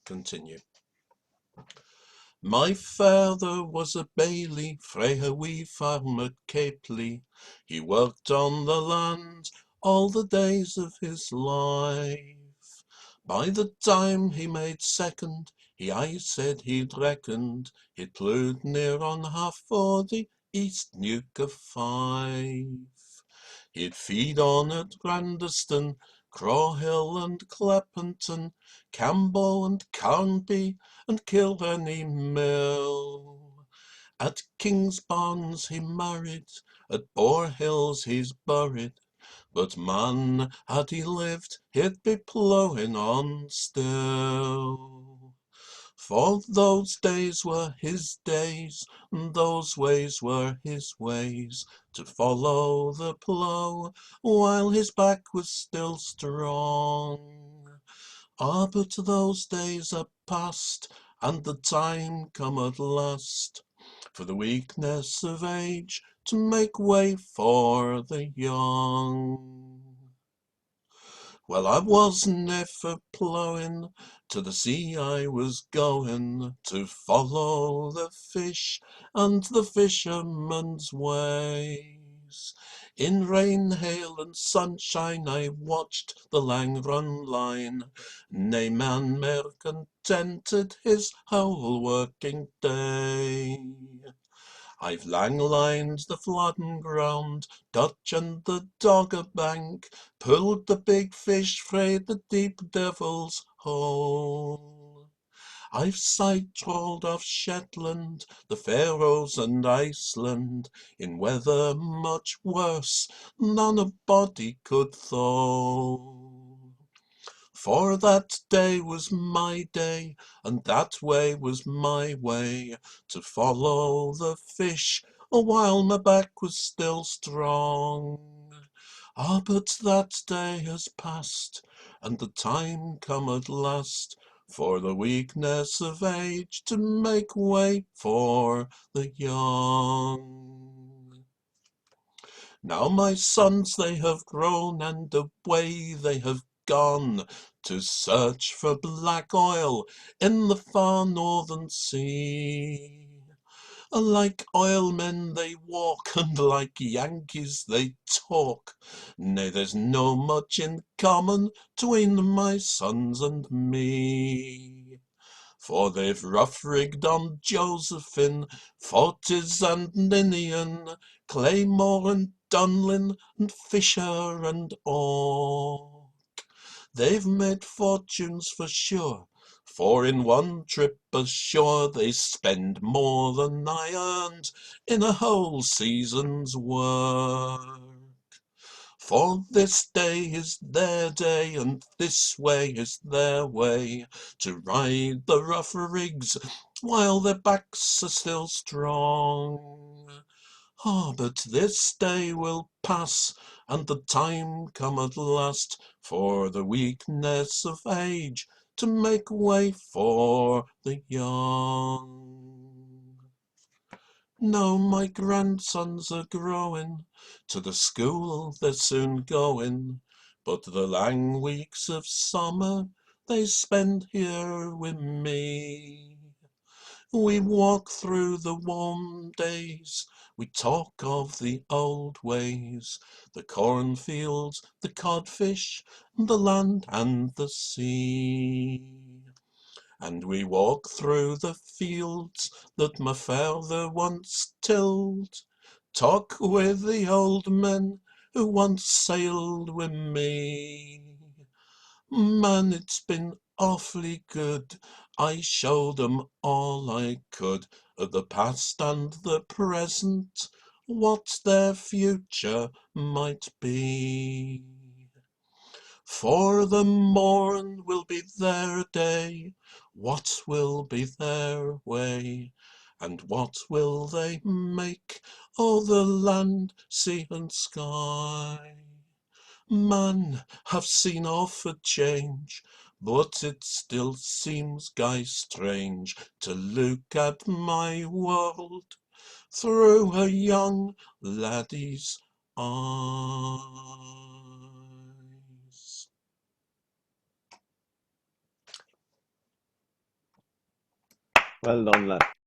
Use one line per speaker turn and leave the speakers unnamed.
continue. My father was a bailie frae a wee farm at Capely. He worked on the land all the days of his life. By the time he made second, he aye said he'd reckoned he'd ploughed near on half for the East Neuk of Fife. He'd feed on at Grandiston, Crawhill and Cleppenton, Campbell and Carnby and Killarney Mill. At Kingsbarns he married, at Boar Hills he's buried, but man, had he lived, he'd be ploughing on still. For those days were his days, and those ways were his ways, to follow the plough while his back was still strong. Ah, but those days are past, and the time come at last for the weakness of age to make way for the young. Well, I was never ploughing, to the sea I was going, to follow the fish and the fisherman's ways. In rain, hail, and sunshine I watched the lang run line, nae man mair contented his whole working day. I've lang lined the flooding ground, Dutch and the Dogger Bank, pulled the big fish frae the deep devil's hole. I've side trawled off Shetland, the Faroes and Iceland, in weather much worse than a body could thole. For that day was my day, and that way was my way, to follow the fish, while my back was still strong. Ah, but that day has passed, and the time come at last, for the weakness of age to make way for the young. Now my sons they have grown, and away they have gone to search for black oil in the far northern sea. Like oilmen they walk, and like Yankees they talk. Nay, there's no much in common tween my sons and me. For they've rough-rigged on Josephine, Fortis and Ninian, Claymore and Dunlin, and Fisher and Orr. They've made fortunes for sure, for in one trip ashore they spend more than I earned in a whole season's work. For this day is their day, and this way is their way, to ride the rough rigs while their backs are still strong. Ah, but this day will pass, and the time come at last, for the weakness of age to make way for the young. Now my grandsons are growing, to the school they're soon going, but the lang weeks of summer they spend here with me. We walk through the warm days, we talk of the old ways, the cornfields, the codfish, the land and the sea. And we walk through the fields that my father once tilled, talk with the old men who once sailed with me. Man, it's been awfully good. I showed 'em all I could of the past and the present, what their future might be. For the morn will be their day, what will be their way, and what will they make o' the land, sea, and sky? Man, have seen oft a change, but it still seems gey strange to look at my world through a young laddie's eyes.
Well done, lad.